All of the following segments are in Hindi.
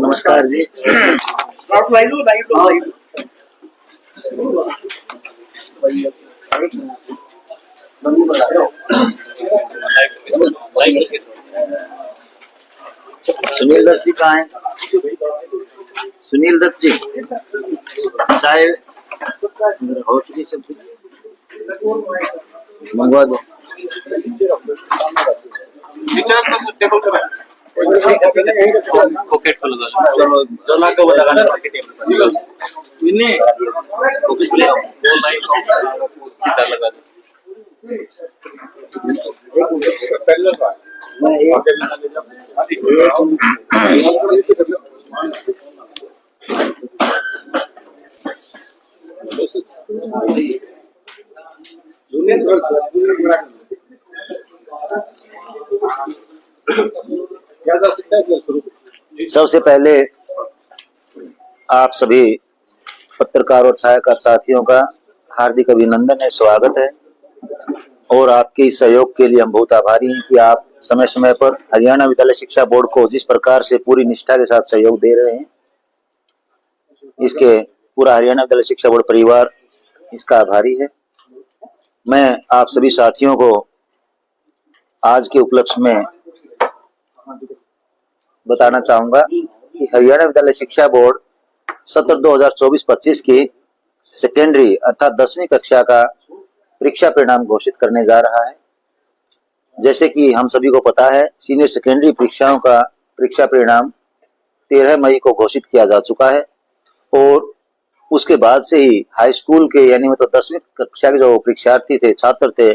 नमस्कार जी। सुनील दत्त जी कहाँ हैं? सुनील दत्त जी चाय हो चुकी सब मंगवा दो। पॉकेट खोलो चलो जो लाख को लगाना इन्हें पॉकेट ले आओ दो लाइन सीधा लगा दो। सबसे पहले आप सभी पत्रकार और छायाकार साथियों का हार्दिक अभिनंदन है, स्वागत है और आपके इस सहयोग के लिए हम बहुत आभारी हैं कि आप समय समय पर हरियाणा विद्यालय शिक्षा बोर्ड को जिस प्रकार से पूरी निष्ठा के साथ सहयोग दे रहे हैं, इसके पूरा हरियाणा विद्यालय शिक्षा बोर्ड परिवार इसका आभारी है। मैं आप सभी साथियों को आज के उपलक्ष्य में बताना चाहूंगा कि हरियाणा विद्यालय शिक्षा बोर्ड सत्र 2024-25 की सेकेंडरी अर्थात 10वीं कक्षा का परीक्षा परिणाम घोषित करने जा रहा है। जैसे कि हम सभी को पता है, सीनियर सेकेंडरी परीक्षाओं का परीक्षा परिणाम 13 मई को घोषित किया जा चुका है और उसके बाद से ही हाई स्कूल के यानी मतलब 10वीं कक्षा के जो परीक्षार्थी थे, छात्र थे,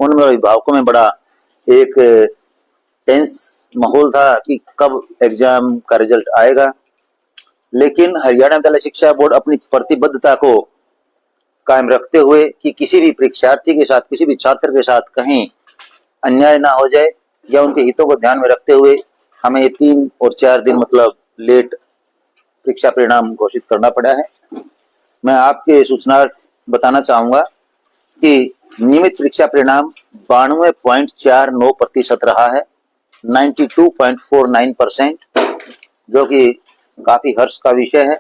उनमें अभिभावकों में बड़ा एक टेंस माहौल था कि कब एग्जाम का रिजल्ट आएगा। लेकिन हरियाणा विद्यालय शिक्षा बोर्ड अपनी प्रतिबद्धता को कायम रखते हुए कि किसी भी परीक्षार्थी के साथ, किसी भी छात्र के साथ कहीं अन्याय ना हो जाए या उनके हितों को ध्यान में रखते हुए हमें ये 3 और 4 दिन मतलब लेट परीक्षा परिणाम घोषित करना पड़ा है। मैं आपके सूचनार्थ बताना चाहूंगा कि नियमित परीक्षा परिणाम 92.49% रहा है, 92.49%, जो कि काफी हर्ष का विषय है।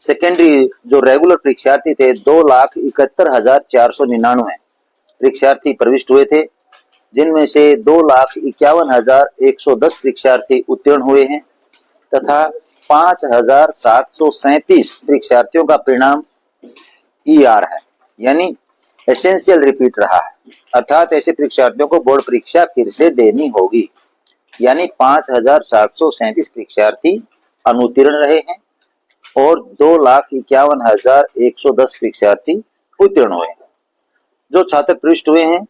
सेकेंडरी जो रेगुलर परीक्षार्थी थे 2,71,499 परीक्षार्थी प्रविष्ट हुए थे, जिनमें से 2,51,110 परीक्षार्थी उत्तीर्ण हुए हैं तथा 5,737 परीक्षार्थियों का परिणाम ER है, यानी एसेंशियल रिपीट रहा है, अर्थात ऐसे परीक्षार्थियों को बोर्ड परीक्षा फिर से देनी होगी, यानी 5,737 परीक्षार्थी अनुत्तीर्ण रहे हैं और 2,51,110 परीक्षार्थी उत्तीर्ण हुए हैं। जो छात्र प्रविष्ट हुए हैं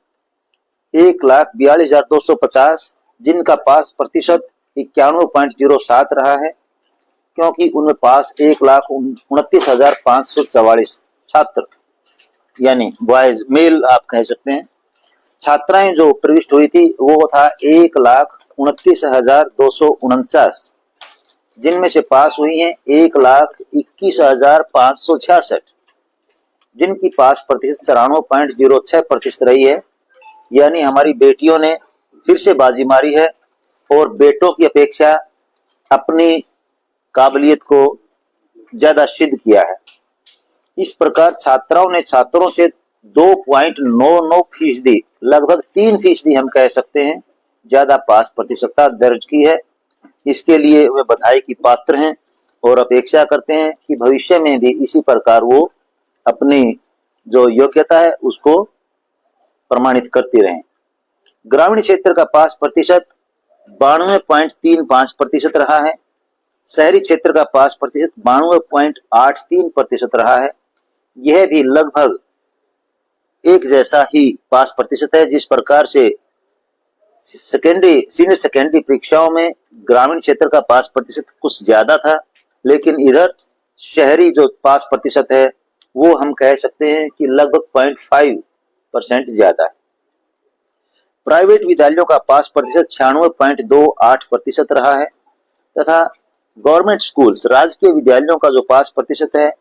1,42,250, जिनका पास प्रतिशत 91.07 रहा है, क्योंकि उनमें पास 1,29,544 छात्र यानी बॉयज मेल आप कह सकते हैं। छात्राएं जो प्रविष्ट हुई थी वो था 1,29,249, जिनमें से पास हुई हैं 1,21,566, जिनकी पास प्रतिशत 94.06% रही है, यानी हमारी बेटियों ने फिर से बाजी मारी है और बेटों की अपेक्षा अपनी काबिलियत को ज्यादा सिद्ध किया है। इस प्रकार छात्राओं ने छात्रों से 2.99%, लगभग 3% हम कह सकते हैं, ज्यादा पास प्रतिशतता दर्ज की है। इसके लिए वे बधाई की पात्र हैं और अपेक्षा करते हैं कि भविष्य में भी इसी प्रकार वो अपनी जो योग्यता है उसको प्रमाणित करती रहें। ग्रामीण क्षेत्र का पास प्रतिशत 92.35% रहा है, शहरी क्षेत्र का पास प्रतिशत 92.83% रहा है। यह भी लगभग एक जैसा ही पास प्रतिशत है। जिस प्रकार से सीनियर सेकेंडरी परीक्षाओं में ग्रामीण क्षेत्र का पास प्रतिशत कुछ ज्यादा था, लेकिन इधर शहरी जो पास प्रतिशत है वो हम कह सकते हैं कि लगभग 0.5% ज्यादा है। प्राइवेट विद्यालयों का पास प्रतिशत 96.28% रहा है तथा गवर्नमेंट स्कूल्स राजकीय विद्यालयों का जो पास प्रतिशत है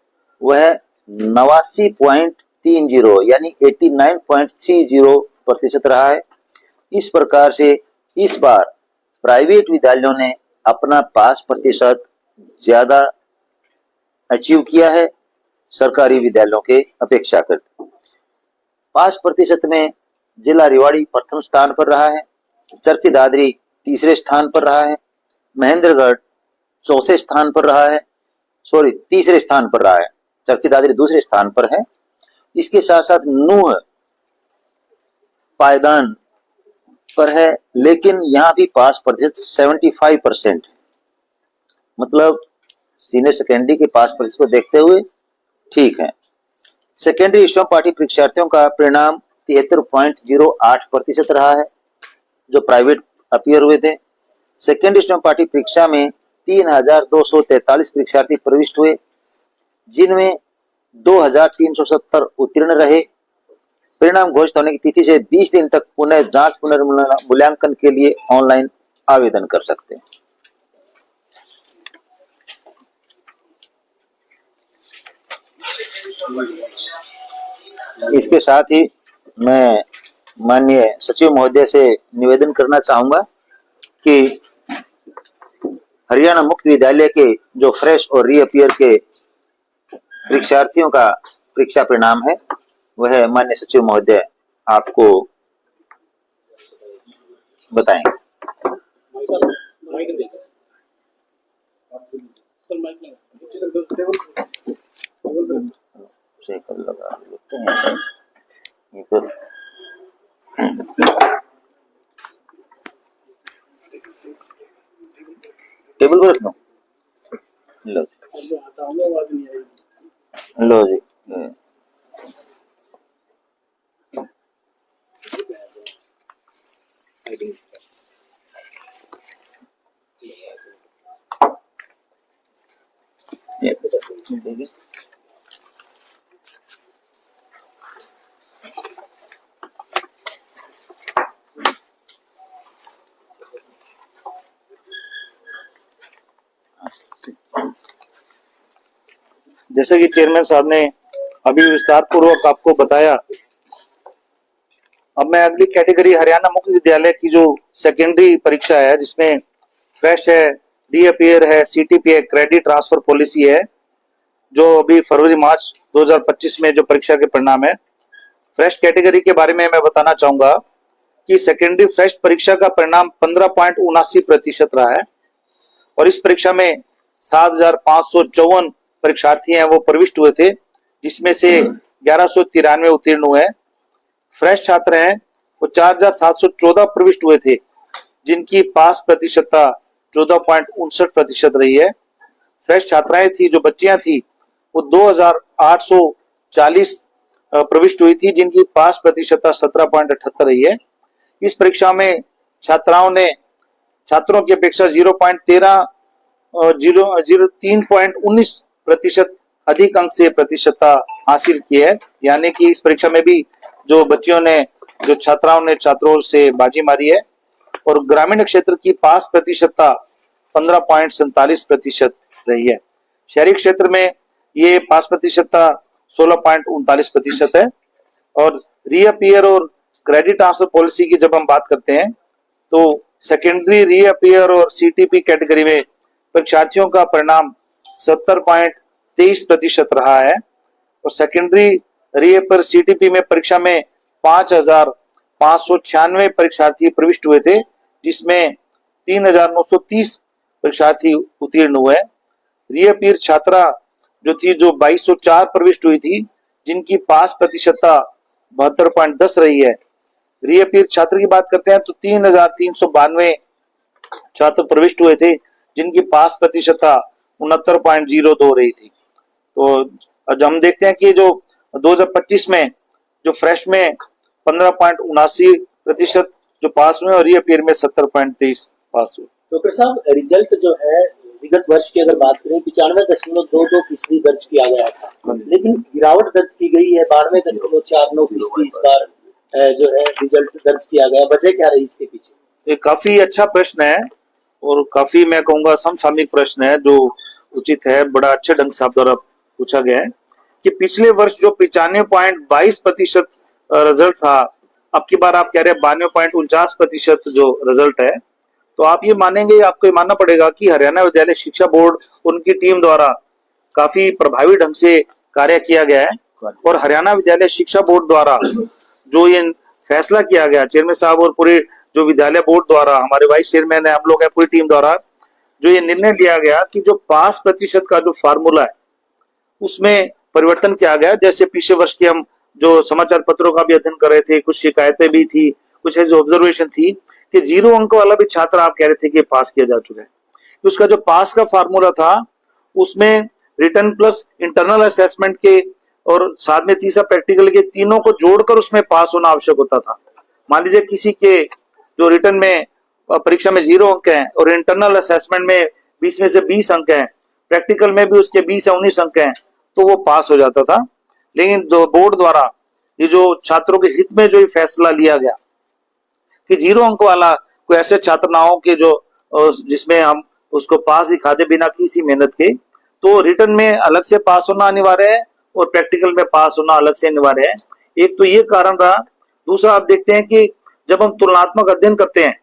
वह 89.30 यानी 89.30% रहा है। इस प्रकार से इस बार प्राइवेट विद्यालयों ने अपना पास प्रतिशत ज्यादा अचीव किया है सरकारी विद्यालयों के अपेक्षाकृत। पास प्रतिशत में जिला रेवाड़ी प्रथम स्थान पर रहा है, चरखी दादरी तीसरे स्थान पर रहा है, महेंद्रगढ़ चौथे स्थान पर रहा है, तीसरे स्थान पर रहा है, चरखी दादरी दूसरे स्थान पर है। इसके साथ साथ नूह पायदान पर है, लेकिन यहां भी पास प्रतिशत 75% है। मतलब सीनियर सेकेंडरी के पास प्रतिशत को देखते हुए ठीक है। सेकेंडरी श्रम पाठी परीक्षार्थियों का परिणाम 73.08% रहा है जो प्राइवेट अपीयर हुए थे। सेकेंडरी श्रम पाठी परीक्षा में 3243 परीक्षार्थी प्रविष्ट हुए, जिनमें 2370 उत्तीर्ण रहे। परिणाम घोषित होने की तिथि से 20 दिन तक पुनः जांच पुनर्मूल्यांकन के लिए ऑनलाइन आवेदन कर सकते हैं। इसके साथ ही मैं माननीय सचिव महोदय से निवेदन करना चाहूंगा कि हरियाणा मुक्त विद्यालय के जो फ्रेश और रीअपियर के परीक्षार्थियों का परीक्षा परिणाम है वह माननीय सचिव महोदय आपको बताएंगे। लगा लेते हैं टेबल पर रख लो। लो जी, जैसे कि चेयरमैन साहब ने अभी विस्तार पूर्वक आपको बताया, अब मैं अगली कैटेगरी हरियाणा मुक्त विद्यालय की जो सेकेंडरी परीक्षा है जिसमें फ्रेश है, रीअपियर है, सीटीपी है, क्रेडिट ट्रांसफर पॉलिसी है, जो अभी फरवरी मार्च 2025 में जो परीक्षा के परिणाम है, फ्रेश कैटेगरी के बारे में मैं बताना चाहूंगा कि सेकेंडरी फ्रेश परीक्षा का परिणाम 15.79% रहा है और इस परीक्षा में 7,554 परीक्षार्थी हैं वो प्रविष्ट हुए थे, जिसमें से 1193 उत्तीर्ण हुए। फ्रेश छात्र हैं वो 4,714 प्रविष्ट हुए थे, जिनकी पास प्रतिशतता 14.59% रही है। फ्रेश छात्राएं थी जो बच्चियां थी वो 2,840 प्रविष्ट हुई थी, जिनकी पास प्रतिशतता 17.78 रही है। इस परीक्षा में छात्रों की अपेक्षा 3.19% अधिक अंक से प्रतिशतता हासिल की है। यानी कि इस परीक्षा में भी जो छात्रों से बाजी मारी है और ग्रामीण क्षेत्र की पास प्रतिशतता 15.47% रही है। शहरी क्षेत्र में ये पास प्रतिशतता 16.39% है। और रीअपियर और क्रेडिट ट्रांसफर पॉलिसी की जब हम बात करते हैं तो सेकेंडरी रीअपियर और सीटीपी कैटेगरी में परीक्षार्थियों का परिणाम 70.23% रहा है और सेकेंडरी रीअपियर सीटीपी में परीक्षा में 5,596 परीक्षार्थी प्रविष्ट हुए थे, जिसमें 3,930 परीक्षार्थी उत्तीर्ण हुए। रीअपियर छात्रा जो 2,204 प्रविष्ट हुई थी, जिनकी पास प्रतिशतता 72.10 रही है। रीअपियर छात्र की बात करते हैं तो 3,392 छात्र प्रविष्ट हुए थे, जिनकी पास प्रतिशतता 69.02 रही थी। तो आज हम देखते हैं कि जो 2025 में जो फ्रेश में 15.79% जो पास हुए और रीअपियर में 70.23 पास हुए। डॉक्टर साहब, रिजल्ट जो है विगत वर्ष की अगर बात करें 95.22% दर्ज किया गया था, लेकिन गिरावट दर्ज की गई है 92.49% इस बार जो है रिजल्ट दर्ज किया गया। वजह क्या रही इसके पीछे? ये काफी अच्छा प्रश्न है और काफी मैं कहूंगा समसामयिक प्रश्न है जो उचित है, बड़ा अच्छे ढंग से आप द्वारा पूछा गया है कि पिछले वर्ष जो 95.22% रिजल्ट था, अब की बार आप कह रहे हैं 92.49% जो रिजल्ट है। तो आप ये मानेंगे, आपको ये मानना पड़ेगा कि हरियाणा विद्यालय शिक्षा बोर्ड उनकी टीम द्वारा काफी प्रभावी ढंग से कार्य किया गया है। और हरियाणा विद्यालय शिक्षा बोर्ड द्वारा जो ये फैसला किया गया, चेयरमैन साहब और पूरे जो विद्यालय बोर्ड द्वारा, हमारे वाइस चेयरमैन है, हम लोग है, पूरी टीम द्वारा जो ये निर्णय लिया गया कि जो पास प्रतिशत का जो फार्मूला है उसमें परिवर्तन किया गया। जैसे पिछले वर्ष के हम जो समाचार पत्रों का भी अध्ययन कर रहे थे, कुछ शिकायतें भी थी, कुछ ऐसी ऑब्जर्वेशन थी कि 0 अंक वाला भी छात्र आप कह रहे थे कि पास किया जा चुका है। तो उसका जो पास का फार्मूला था उसमें रिटन प्लस इंटरनल असेसमेंट के और साथ में तीसरा प्रैक्टिकल के तीनों को जोड़कर उसमें पास होना आवश्यक होता था। मान लीजिए किसी के जो रिटन में परीक्षा में 0 अंक हैं और इंटरनल असेसमेंट में 20 में से 20 अंक हैं, प्रैक्टिकल में भी उसके 20 या 19 अंक हैं, तो वो पास हो जाता था। लेकिन जो बोर्ड द्वारा ये जो छात्रों के हित में जो ये फैसला लिया गया कि 0 अंक वाला कोई ऐसे छात्र ना हो कि जो जिसमें हम उसको पास दिखाते बिना किसी मेहनत के, तो रिटन में अलग से पास होना अनिवार्य है और प्रैक्टिकल में पास होना अलग से अनिवार्य है। एक तो ये कारण रहा। दूसरा आप देखते हैं कि जब हम तुलनात्मक अध्ययन करते हैं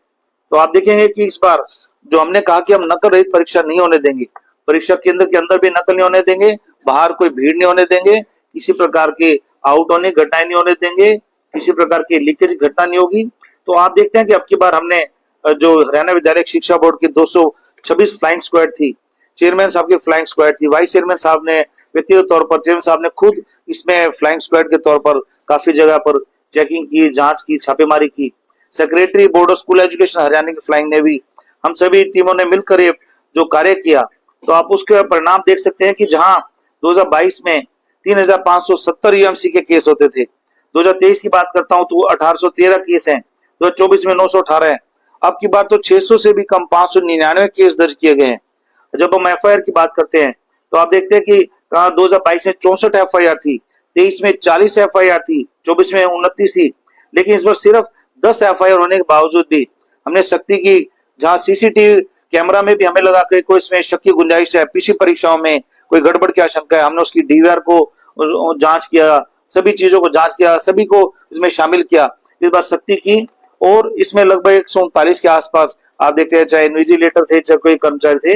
तो आप देखेंगे कि इस बार जो हमने कहा कि हम नकल रहित परीक्षा नहीं होने देंगे, परीक्षा केंद्र के अंदर भी नकल नहीं होने देंगे, बाहर कोई भीड़ नहीं होने देंगे, किसी प्रकार के आउट होने घटनाएं नहीं होने देंगे, किसी प्रकार की लीकेज घटना नहीं होगी। तो आप देखते हैं कि अब की बार हमने जो हरियाणा विद्यालय शिक्षा बोर्ड की 226 फ्लाइंग स्क्वाड थी, चेयरमैन साहब की फ्लाइंग स्क्वाड थी, वाइस चेयरमैन साहब ने व्यक्तिगत तौर पर, चेयरमैन साहब ने खुद इसमें फ्लाइंग स्क्वाड के तौर पर काफी जगह पर चेकिंग की, जांच की, छापेमारी की। Secretary board of school education Haryana की फ्लाइंग ने भी, हम सभी टीमों ने मिलकर ये जो कार्य किया, तो आप उसके परिणाम देख सकते हैं कि जहां 2022 में 3570 यूएमसी के केस होते थे, 2023 की बात करता हूं तो 1813 केस हैं, 2024 में 918 है। अब की बार तो 600 से भी कम 599 केस दर्ज किए गए हैं। जब हम एफआईआर की बात करते हैं तो आप देखते हैं कि 2022 में 64 एफआईआर थी, 23 में 40 एफआईआर थी, 24 में 29 थी। लेकिन इस बार सिर्फ 10 एफआईआर होने के बावजूद भी हमने सख्ती की। जहां सीसीटीवी कैमरा में भी हमें लगा कि कोई इसमें शक की गुंजाइश है, पीसी परीक्षाओं में कोई गड़बड़ की आशंका है, हमने उसकी डीवीआर को जांच किया, सभी चीजों को जांच किया, सभी को इसमें शामिल किया, इस बार सख्ती की। और इसमें लगभग 139 के आसपास आप देखते हैं, चाहे इन्विजिलेटर थे, चाहे कोई कर्मचारी थे,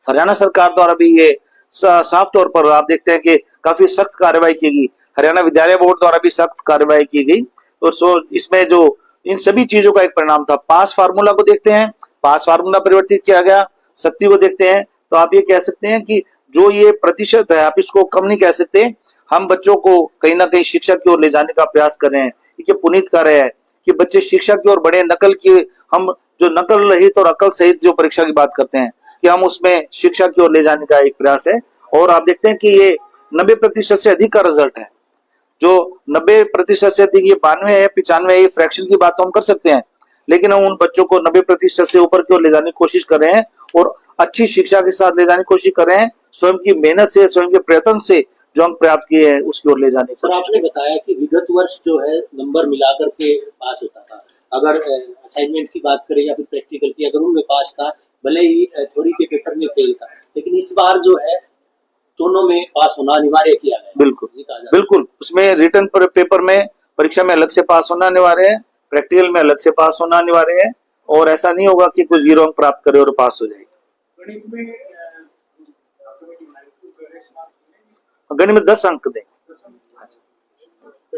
हरियाणा सरकार द्वारा भी ये साफ तौर पर आप देखते हैं कि काफी सख्त कार्रवाई की गई। हरियाणा विद्यालय बोर्ड द्वारा भी सख्त कार्रवाई की गई। तो इसमें जो इन सभी चीजों का एक परिणाम था। पास फार्मूला को देखते हैं, पास फार्मूला परिवर्तित किया गया, सख्ती को देखते हैं, तो आप ये कह सकते हैं कि जो ये प्रतिशत है, आप इसको कम नहीं कह सकते। हम बच्चों को कहीं ना कहीं शिक्षा की ओर ले जाने का प्रयास कर रहे हैं, ये पुनीत कार्य है कि बच्चे शिक्षा की ओर बढ़े। नकल की, हम जो नकल रहित और अकल सहित जो परीक्षा की बात करते हैं कि हम उसमें शिक्षा की ओर ले जाने का एक प्रयास है। और आप देखते हैं कि ये 90% से अधिक का रिजल्ट है। जो 90% से अधिक, ये 92 है, 95 है, ये फ्रैक्शन की बात तो हम कर सकते हैं, लेकिन हम उन बच्चों को 90% से ऊपर की ओर ले जाने की कोशिश कर रहे हैं और अच्छी शिक्षा के साथ ले जाने की कोशिश कर रहे हैं। स्वयं की मेहनत से, स्वयं के प्रयत्न से जो अंक प्राप्त किए हैं उसकी ओर ले जाने की सर, आपने बताया कि विगत वर्ष जो है नंबर मिलाकर के पास होता था। अगर असाइनमेंट की बात करें या फिर प्रैक्टिकल की, अगर उनमें पास था, भले ही थ्योरी के पेपर में फेल था, लेकिन इस बार जो है दोनों में पास होना अनिवार्य किया गया। बिल्कुल बिल्कुल, उसमें रिटर्न पेपर में परीक्षा में अलग से पास होना अनिवार्य है, प्रैक्टिकल में अलग से पास होना अनिवार्य है। और ऐसा नहीं होगा कि कोई 0 अंक प्राप्त करे और पास हो जाए। गणित में 10 अंक दें,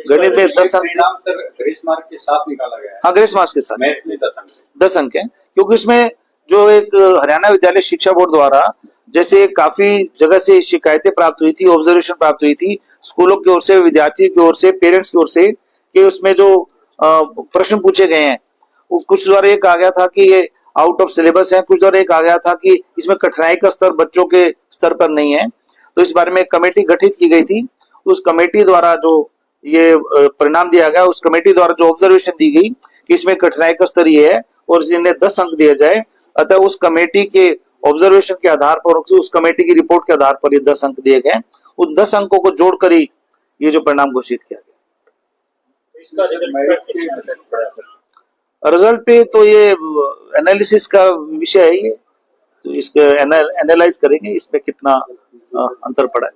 गणित में 10 अंक। सर ग्रेस मार्क के साथ निकाला गया है। हाँ, ग्रेस मार्क्स के साथ मैथ में 10 अंक है, क्योंकि इसमें जो एक हरियाणा विद्यालय शिक्षा बोर्ड द्वारा जैसे काफी जगह से शिकायतें प्राप्त हुई थी, ऑब्जर्वेशन प्राप्त हुई थी स्कूलों की ओर से, विद्यार्थियों की ओर से, पेरेंट्स की ओर से, कि उसमें जो प्रश्न पूछे गए हैं, कुछ द्वारा ये कहा गया था कि ये आउट ऑफ सिलेबस है, कुछ द्वारा ये कहा गया था कि इसमें कठिनाई का स्तर बच्चों के स्तर पर नहीं है। तो इस बारे में कमेटी गठित की गई थी। उस कमेटी द्वारा जो ये परिणाम दिया गया, उस कमेटी द्वारा जो ऑब्जर्वेशन दी गई कि इसमें कठिनाई का स्तर ये है और इन्हें 10 अंक दिए जाए, अतः उस कमेटी के ऑब्जर्वेशन के आधार पर, उस कमेटी की रिपोर्ट के आधार पर ये 10 अंक दिए गए। उन 10 अंकों को जोड़कर ही ये जो परिणाम घोषित किया गया। रिजल्ट पे तो ये एनालिसिस का विषय है, ये तो इसको एनालाइज करेंगे इसमें कितना अंतर पड़ा है।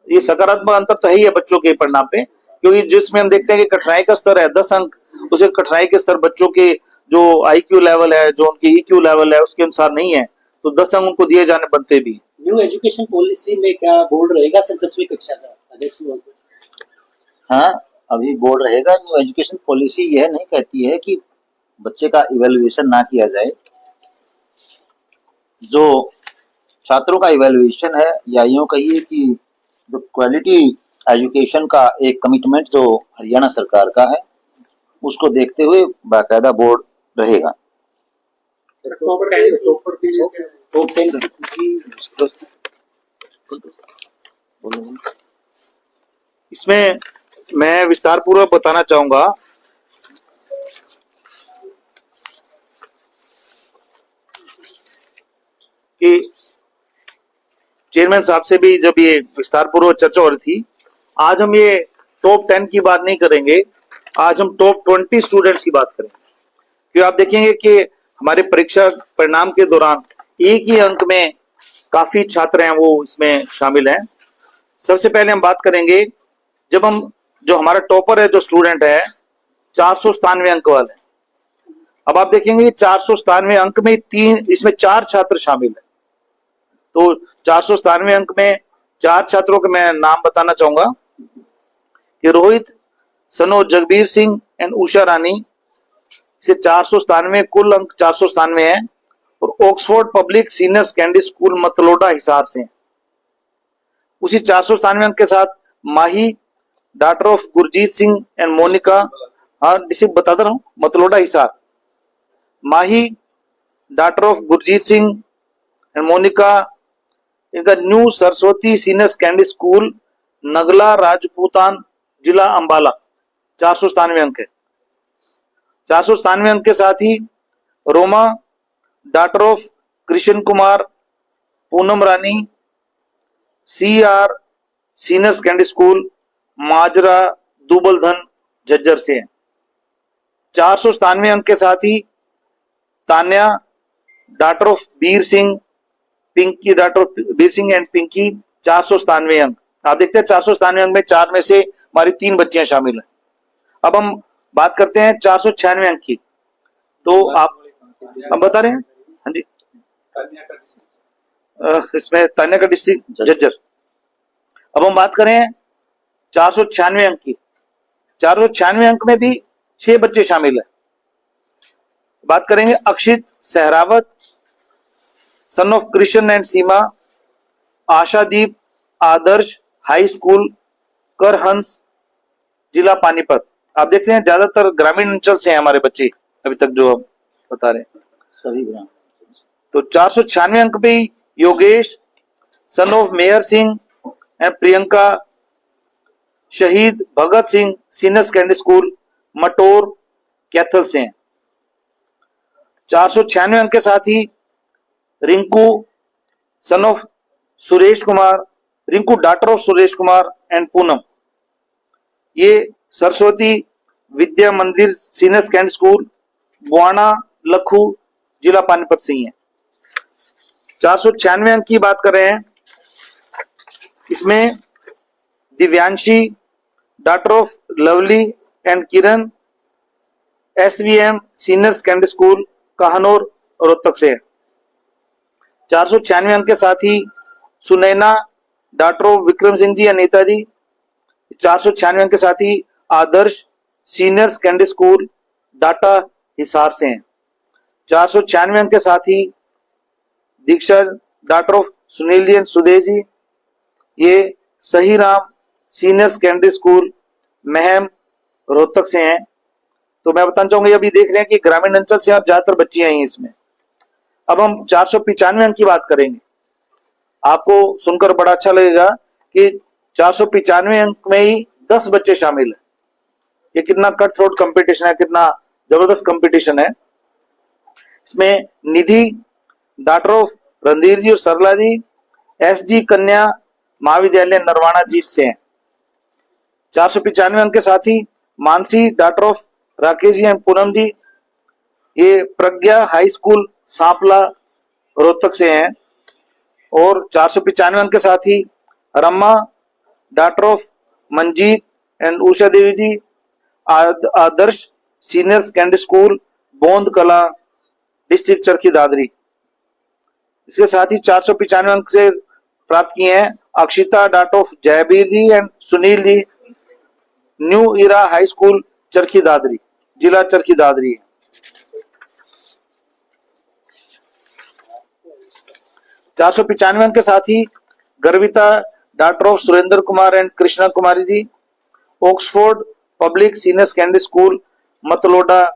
ये सकारात्मक अंतर तो है ही है बच्चों के परिणाम पे, क्योंकि जिसमें हम देखते हैं कि कठिनाई का स्तर है 10 अंक, उसे कठिनाई के स्तर बच्चों के जो आईक्यू लेवल है, जो उनकी ईक्यू लेवल है, उसके अनुसार नहीं है। तो 10 अंक उनको दिए जाने बनते भी। न्यू एजुकेशन पॉलिसी में क्या बोर्ड रहेगा सर 10वीं कक्षा का? अध्यक्ष महोदय। हाँ, अभी बोर्ड रहेगा। न्यू एजुकेशन पॉलिसी यह नहीं कहती है कि बच्चे का इवैल्यूएशन ना किया जाए। जो छात्रों का इवैल्यूएशन है, या यूं कहिए कि जो क्वालिटी एजुकेशन का एक कमिटमेंट जो हरियाणा सरकार का है, उसको देखते हुए बाकायदा बोर्ड रहेगा। टॉप 10 इसमें मैं विस्तार पूर्वक बताना चाहूंगा कि चेयरमैन साहब से भी जब ये विस्तार पूर्वक चर्चा हो रही थी, आज हम ये टॉप 10 की बात नहीं करेंगे, आज हम टॉप 20 स्टूडेंट्स की बात करेंगे। क्योंकि आप देखेंगे कि हमारे परीक्षा परिणाम के दौरान एक ही अंक में काफी छात्र हैं वो इसमें शामिल हैं। सबसे पहले हम बात करेंगे, जब हम जो हमारा टॉपर है, जो स्टूडेंट है 497 अंक वाले, अब आप देखेंगे 497 अंक में इसमें 4 छात्र शामिल है। तो 497 अंक में 4 छात्रों के मैं नाम बताना चाहूंगा कि रोहित सनो जगबीर सिंह एंड उषा रानी से 497 कुल अंक 497 है, और Oxford public senior secondary school Matloda Hisar से। उसी 497 अंक के साथ Mahi daughter of Gurjeet Singh and Monika, हाँ डिस्ट्रिक्ट बताता रहा हूं, Matloda Hisar. Mahi daughter of Gurjeet Singh and Monika, इनका new Saraswati senior secondary school Nagla Rajputan जिला अंबाला, 497 अंक है। 497 अंक के साथ ही Roma daughter of Krishan Kumar Poonam Rani CR senior secondary school Majra Dubaldhan Jhajjar से है। 497 अंक के साथ ही Tanya daughter of Bir Singh, Pinki daughter of Bir Singh and Pinki, 497 अंक। आप देखते हैं 497 अंक में 4 में से हमारी 3 बच्चियां शामिल हैं। अब हम बात करते हैं 496 अंक की। तो आप बता रहे हैं? हाँ जी, इसमें तान्या का डिस्ट्रिक्ट झज्जर। अब हम बात करें 496 अंक की। 496 अंक में भी 6 बच्चे शामिल है। बात करेंगे Akshit Sehrawat son of Krishan and Seema, Ashadeep Adarsh high school Karhans जिला पानीपत। आप देखते हैं ज्यादातर ग्रामीण अंचल से हैं हमारे बच्चे अभी तक जो हम बता रहे हैं, सभी ग्राम। तो 496 अंक पे Yogesh son of Mayer Singh and Priyanka Shaheed Bhagat Singh senior secondary school Mator Kaithal से हैं। 496 अंक के साथ ही Rinku son of Suresh Kumar, Rinku daughter of Suresh Kumar and Poonam, ये Saraswati Vidya Mandir senior secondary school Buana Lakhu जिला पानीपत से ही है। 496 अंक की बात कर रहे हैं, इसमें Divyanshi daughter of Lovely and Kiran SVM senior secondary school Kahnaur Rohtak से है। 496 अंक के साथ ही Sunaina daughter of Vikram Singh ji and Netaji, 496 अंक के साथ ही Adarsh senior secondary school Data Hisar से हैं। 496 अंक के साथ ही Diksha daughter of Sunil ji and Sudesh ji, ये Sahi Ram senior secondary school Maham Rohtak से हैं। तो मैं बताना चाहूंगा, अभी देख रहे हैं कि ग्रामीण अंचल से आप ज्यादातर बच्चियां हैं इसमें। अब हम 495 अंक की बात करेंगे। आपको सुनकर बड़ा अच्छा लगेगा कि 495 अंक में ही 10 बच्चे शामिल हैं। ये कितना कट थ्रोट कंपटीशन है, कितना जबरदस्त कंपटीशन है। इसमें निधि डॉटर ऑफ रणधीर जी और सरला जी SG कन्या महाविद्यालय नरवाना जीत से हैं। 495 अंक के साथ ही Mansi daughter of Rakesh ji and Poonam ji, ये प्रज्ञा हाई स्कूल सांपला रोहतक से हैं। और 495 अंक के साथ ही Rama daughter of Manjeet and Usha Devi ji, Adarsh senior secondary school Bond Kala district Charkhi Dadri. इसके साथ ही 495 अंक से प्राप्त किए हैं Akshita daughter of Jaibir ji and Sunil ji, new era high school Charkhi Dadri, जिला चरखी दादरी। 495 अंक के साथ ही Garvita daughter of Surendra Kumar and Krishna Kumari ji, Oxford public senior secondary school Matloda,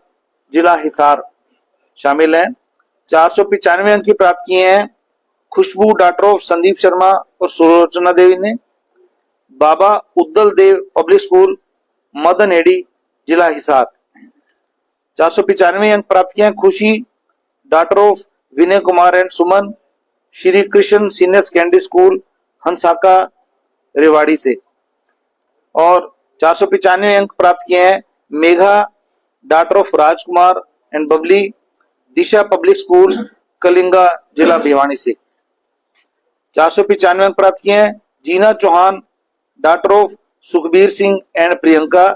जिला हिसार शामिल हैं। 495 अंक की प्राप्त किए हैं खुशबू डाटोफ संदीप शर्मा और सुलोचना देवी ने, बाबा उद्दल देव पब्लिक स्कूल मदन एडी, जिला हिसार। 495 अंक प्राप्त किए हैं Khushi daughter of Vinay Kumar and Suman, Shri Krishna senior secondary school Hansaka Rewari से। और 495 अंक प्राप्त किए हैं Megha daughter of Rajkumar and Babli, Disha public school Kalinga, जिला भिवानी से। 495 अंक प्राप्त किए हैं Jeena Chauhan daughter of Sukhbir Singh and Priyanka,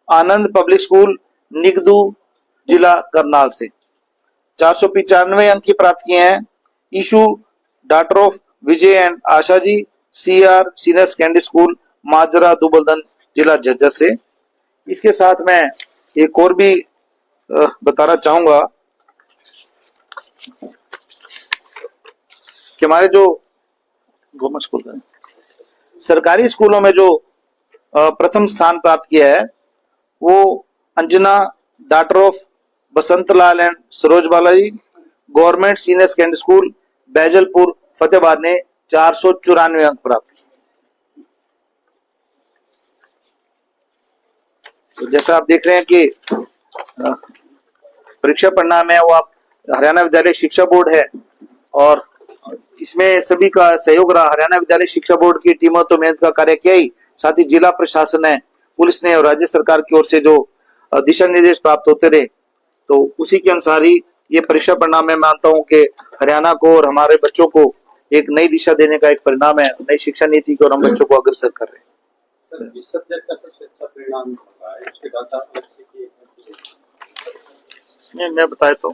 Anand public school Nigdu, जिला करनाल से। 495 अंक की प्राप्त किए हैं Ishu daughter of Vijay and Asha ji, CR senior secondary school Majra Dubaldhan, जिला झज्जर से। इसके साथ मैं एक और भी बताना चाहूंगा कि हमारे जो गवर्नमेंट स्कूल है, सरकारी स्कूलों में जो प्रथम स्थान प्राप्त किया है वो Anjana daughter of Basantlal and Saroj Balaji, government senior secondary school Baijalpur Fatehabad ने 494 अंक प्राप्त किए। तो जैसा आप देख रहे हैं कि परीक्षा परिणाम है वो आप हरियाणा विद्यालय शिक्षा बोर्ड है और इसमें सभी का सहयोग रहा। हरियाणा विद्यालय शिक्षा बोर्ड की टीमों तो मेहनत का कार्य किया ही, साथ ही जिला प्रशासन है, पुलिस ने और राज्य सरकार की ओर से जो दिशा निर्देश प्राप्त होते रहे तो उसी के अनुसार ही ये परीक्षा परिणाम मैं मानता हूं कि हरियाणा को और हमारे बच्चों को एक नई दिशा देने का एक परिणाम है, नई शिक्षा नीति को और हम बच्चों को अग्रसर कर रहे हैं। सर इस सब्जेक्ट का सबसे अच्छा परिणाम होगा है उसके बाद आप अलग से किए इसमें मैं बताया तो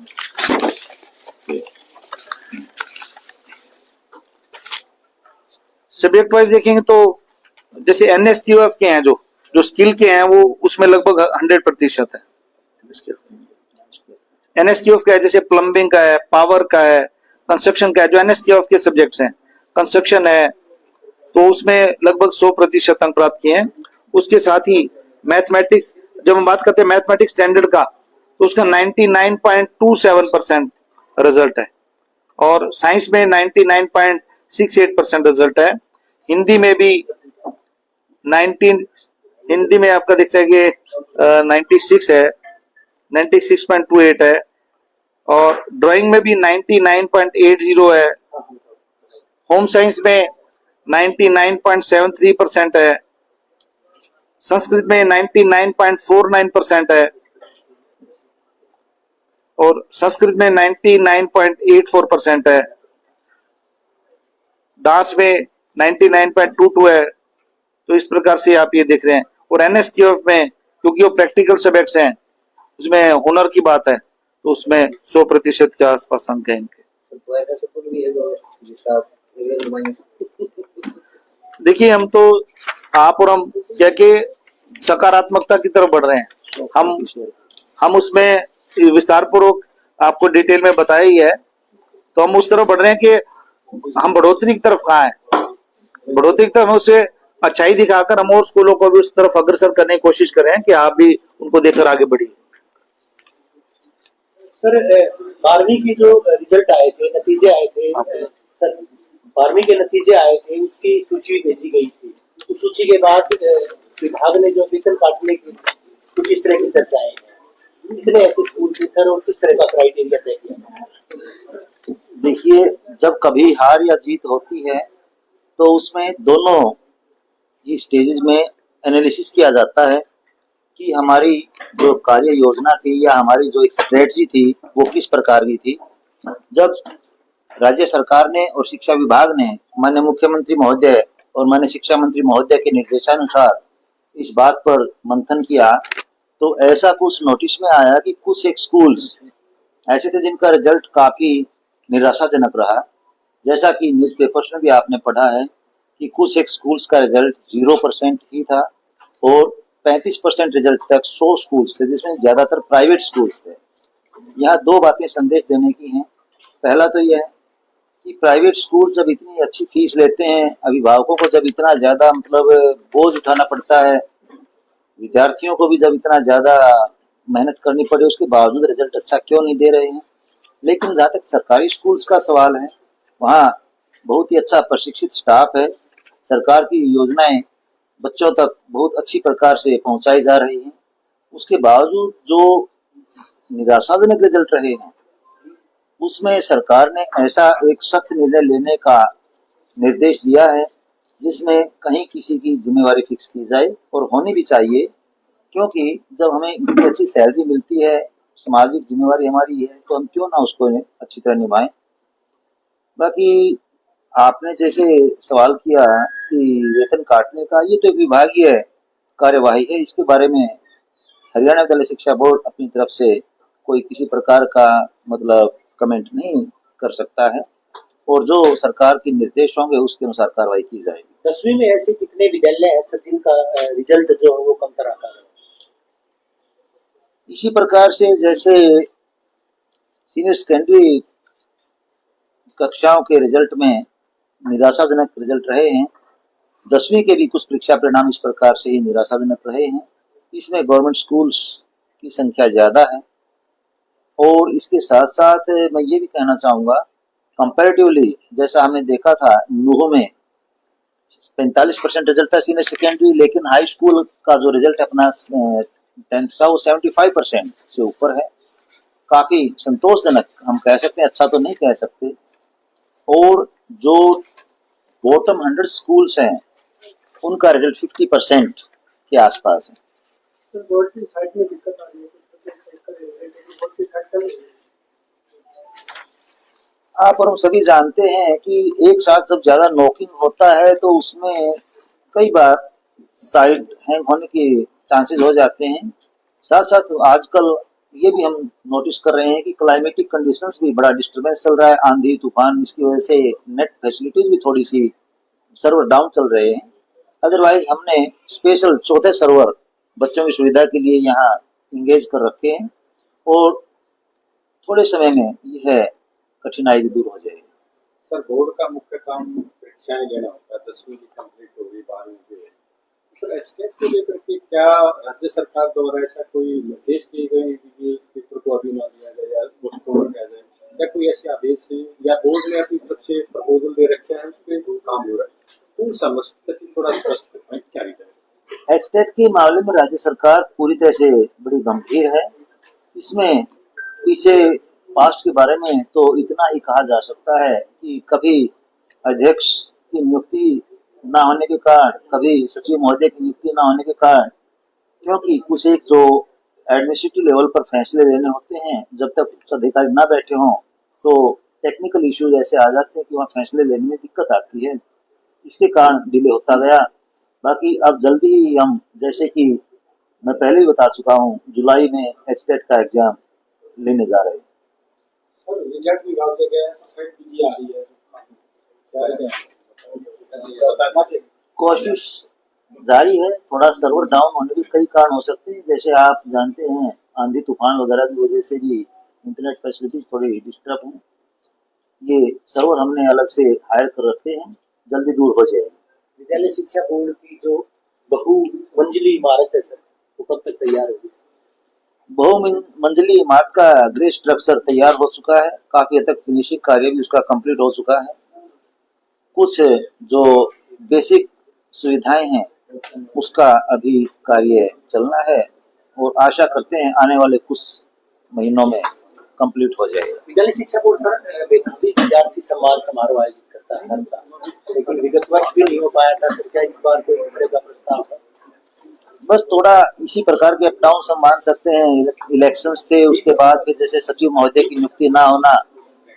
सब्जेक्ट वाइज देखेंगे तो जैसे एनएसक्यूएफ के हैं जो स्किल के हैं वो उसमें लगभग 100% है। एनएसक्यूएफ का है जैसे प्लम्बिंग का है, पावर का है, कंस्ट्रक्शन का है, जो एनएसक्यूएफ के सब्जेक्ट्स हैं, कंस्ट्रक्शन है तो उसमें लगभग 100% अंक प्राप्त किए हैं। उसके साथ ही मैथमेटिक्स, जब हम बात करते हैं मैथमेटिक्स स्टैंडर्ड का तो उसका 99.27% रिजल्ट है और साइंस में 99.68% रिजल्ट है। हिंदी में भी हिंदी में आपका दिखता है कि 96 है, 96.28 है और ड्राइंग में भी 99.80 है। होम साइंस में 99.73% है, संस्कृत में 99.49% है और संस्कृत में 99.84% है, डांस में 99.22 है। तो इस प्रकार से आप ये देख रहे हैं। और एनएसक्यूएफ में क्योंकि वो प्रैक्टिकल सब्जेक्ट्स हैं उसमें हुनर की बात है तो उसमें 100% के आसपास अंक हैं इनके। देखिए हम तो आप और हम क्या कि सकारात्मकता की तरफ बढ़ रहे हैं। हम उसमें विस्तार पूर्वक आपको डिटेल में बताया ही है, तो हम उस तरफ बढ़ रहे हैं कि हम बढ़ोतरी की तरफ कहाँ है, बढ़ोतरी की तरफ उसे अच्छाई दिखाकर हम और स्कूलों को भी उस तरफ अग्रसर करने की कोशिश कर रहे हैं कि आप भी उनको देखकर आगे बढ़िए। सर 12वीं की जो रिजल्ट आए थे, नतीजे आए थे सर, 12वीं के नतीजे आए थे उसकी सूची भेजी गई थी। उस सूची के बाद विभाग ने जो वेतन काटने की कुछ इस तरह की चर्चाएं हैं, कितने ऐसे स्कूल थे सर और किस तरह का क्राइटेरिया तय किया? देखिए जब कभी हार या जीत होती है तो उसमें दोनों ही स्टेजेस में एनालिसिस किया जाता है कि हमारी जो कार्य योजना थी या हमारी जो एक स्ट्रेटजी थी वो किस प्रकार की थी। जब राज्य सरकार ने और शिक्षा विभाग ने माननीय मुख्यमंत्री महोदय और माननीय शिक्षा मंत्री महोदय के निर्देशानुसार इस बात पर मंथन किया तो ऐसा कुछ नोटिस में आया कि कुछ एक स्कूल्स ऐसे थे जिनका रिजल्ट काफी निराशाजनक रहा जैसा कि न्यूज़पेपर्स में भी आपने पढ़ा है कि कुछ एक स्कूल्स का रिजल्ट 0% ही था और 35% रिजल्ट तक 100 स्कूल्स थे, जिसमें ज्यादातर प्राइवेट स्कूल्स थे। यहाँ दो बातें संदेश देने की हैं। पहला तो यह है कि प्राइवेट स्कूल जब इतनी अच्छी फीस लेते हैं, अभिभावकों को जब इतना ज्यादा मतलब बोझ उठाना पड़ता है, विद्यार्थियों को भी जब इतना ज्यादा मेहनत करनी पड़े, उसके बावजूद रिजल्ट अच्छा क्यों नहीं दे रहे हैं। लेकिन जहाँ तक सरकारी स्कूल्स का सवाल है, वहाँ बहुत ही अच्छा प्रशिक्षित स्टाफ है। सरकार की योजनाएं बच्चों तक बहुत अच्छी प्रकार से पहुंचाई जा रही हैं। उसके बावजूद जो निराशाजनक रिजल्ट रहे हैं, उसमें सरकार ने ऐसा एक सख्त निर्णय लेने का निर्देश दिया है जिसमें कहीं किसी की जिम्मेवारी फिक्स की जाए, और होनी भी चाहिए, क्योंकि जब हमें इतनी अच्छी सैलरी मिलती है, सामाजिक जिम्मेवारी हमारी है, तो हम क्यों ना उसको अच्छी तरह निभाएं। बाकी आपने जैसे सवाल किया कि वेतन काटने का, ये तो एक विभागीय कार्यवाही है। इसके बारे में हरियाणा विद्यालय शिक्षा बोर्ड अपनी तरफ से कोई किसी प्रकार का मतलब कमेंट नहीं कर सकता है, और जो सरकार के निर्देश होंगे उसके अनुसार कार्रवाई की जाएगी। 10वीं में ऐसे कितने विद्यालय हैं सर जिनका रिजल्ट जो है वो कम तरह का है? इसी प्रकार से जैसे सीनियर सेकेंडरी कक्षाओं के रिजल्ट में निराशाजनक रिजल्ट रहे हैं, 10वीं के भी कुछ परीक्षा परिणाम इस प्रकार से ही निराशाजनक रहे हैं। इसमें गवर्नमेंट स्कूल्स की संख्या ज्यादा है, और इसके साथ साथ मैं ये भी कहना चाहूँगा, कंपैरेटिवली जैसा हमने देखा था नूह में 45% रिजल्ट था सीनियर सेकेंडरी, लेकिन हाई स्कूल का जो रिजल्ट अपना 10th का वो 75% से ऊपर है। काफी संतोषजनक हम कह सकते हैं, अच्छा तो नहीं कह सकते। और जो बॉटम 100 स्कूल्स हैं उनका रिजल्ट 50% के आसपास है। सर बोर्ड की साइड में दिक्कत आ रही है, बोर्ड की साइड का आप और हम सभी जानते हैं कि एक साथ जब ज्यादा नॉकिंग होता है तो उसमें कई बार साइड हैंग होने के चांसेस हो जाते हैं। साथ साथ आजकल ये भी हम नोटिस कर रहे हैं कि क्लाइमेटिक कंडीशंस भी बड़ा डिस्टर्बेंस चल रहा है, आंधी तूफान, इसकी वजह से नेट फैसिलिटीज भी थोड़ी सी सर्वर डाउन चल रहे हैं। अदरवाइज हमने स्पेशल चौथे सर्वर बच्चों की सुविधा के लिए यहाँ इंगेज कर रखे हैं, और थोड़े समय में यह कठिनाई भी दूर हो जाएगी। सर बोर्ड का मुख्य काम परीक्षाएं लेना होता है, 10वीं की कंप्लीट हो गई, 12वीं की है। सर एस्टेट को लेकर के क्या राज्य सरकार द्वारा ऐसा कोई निर्देश दिए गए हैं कि ये इस पेपर को अभी ना लिया जाए या पोस्टपोन किया जाए, या कोई ऐसे आदेश है, या बोर्ड ने अपनी तरफ से प्रपोजल दे रखे हैं, उस पर काम हो रहा है? कौन सा मसला थोड़ा स्पष्ट करें, क्या रीजन है? एस्टेट के मामले में राज्य सरकार पूरी तरह से बड़ी गंभीर है। इसमें पीछे पास्ट के बारे में तो इतना ही कहा जा सकता है कि कभी अध्यक्ष की नियुक्ति न होने के कारण, कभी सचिव महोदय की नियुक्ति न होने के कारण, क्योंकि कुछ एक जो एडमिनिस्ट्रेटिव लेवल पर फैसले लेने होते हैं, जब तक उच्च अधिकारी न बैठे हों तो टेक्निकल इश्यूज ऐसे आ जाते हैं कि वहाँ फैसले लेने में दिक्कत आती है। इसके कारण डिले होता गया। बाकी अब जल्दी ही हम, जैसे कि मैं पहले ही बता चुका हूँ, जुलाई में एस्टेट का एग्जाम लेने जा रहे हैं। सर रिजल्ट भी डाल दे गए हैं, सोसाइटी पीजी आ रही है, कोशिश जारी है। थोड़ा सर्वर डाउन होने के कई कारण हो सकते हैं, जैसे आप जानते हैं आंधी तूफान वगैरह की वजह से भी इंटरनेट फैसिलिटीज थोड़ी डिस्टर्ब हैं। ये सर्वर हमने अलग से हायर कर रखे हैं, जल्दी दूर हो जाएगी। विद्यालय शिक्षा बोर्ड की जो बहुमंजिली इमारत है सर, वो कब तक तैयार होगी? बहुमंजिली इमारत का ग्रे स्ट्रक्चर तैयार हो चुका है, काफी हद तक फिनिशिंग कार्य भी उसका कंप्लीट हो चुका है। कुछ जो बेसिक सुविधाएं हैं उसका अभी कार्य चलना है, और आशा करते हैं आने वाले कुछ महीनों में कंप्लीट हो जाएगा। विद्यालय शिक्षा बोर्ड सर मेधावी विद्यार्थी सम्मान समारोह आयोजित करता है हर साल, लेकिन विगत वर्ष भी नहीं हो पाया था, तो क्या इस बार कोई इस तरह का प्रस्ताव है? बस थोड़ा इसी प्रकार के अप डाउन हम मान सकते हैं। इलेक्शंस थे, उसके बाद फिर जैसे सचिव महोदय की नियुक्ति ना होना।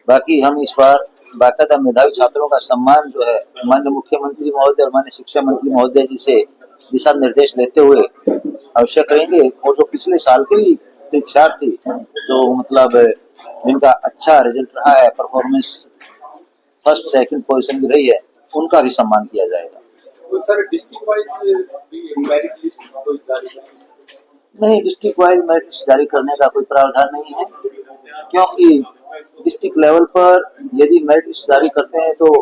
बाकी हम इस बार बाकायदा मेधावी छात्रों का सम्मान जो है माननीय मुख्यमंत्री महोदय और माननीय शिक्षा मंत्री महोदय जी से दिशा निर्देश लेते हुए अवश्य करेंगे। और जो पिछले साल के भी परीक्षार्थी जो मतलब जिनका अच्छा रिजल्ट रहा है, परफॉर्मेंस फर्स्ट सेकंड पोजीशन की रही है उनका भी सम्मान किया जाएगा। तो सर डिस्ट्रिक्ट वाइज भी मेरिट लिस्ट कोई जारी करें? नहीं, डिस्ट्रिक्ट वाइज मेरिट लिस्ट जारी करने का कोई प्रावधान नहीं है, क्योंकि डिस्ट्रिक्ट लेवल पर यदि मेरिट लिस्ट जारी करते हैं तो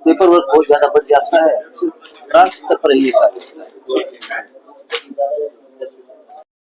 पेपर वर्क बहुत ज्यादा बढ़ जाता है, सिर्फ ब्रांच स्तर पर ही ये कार्य होता है।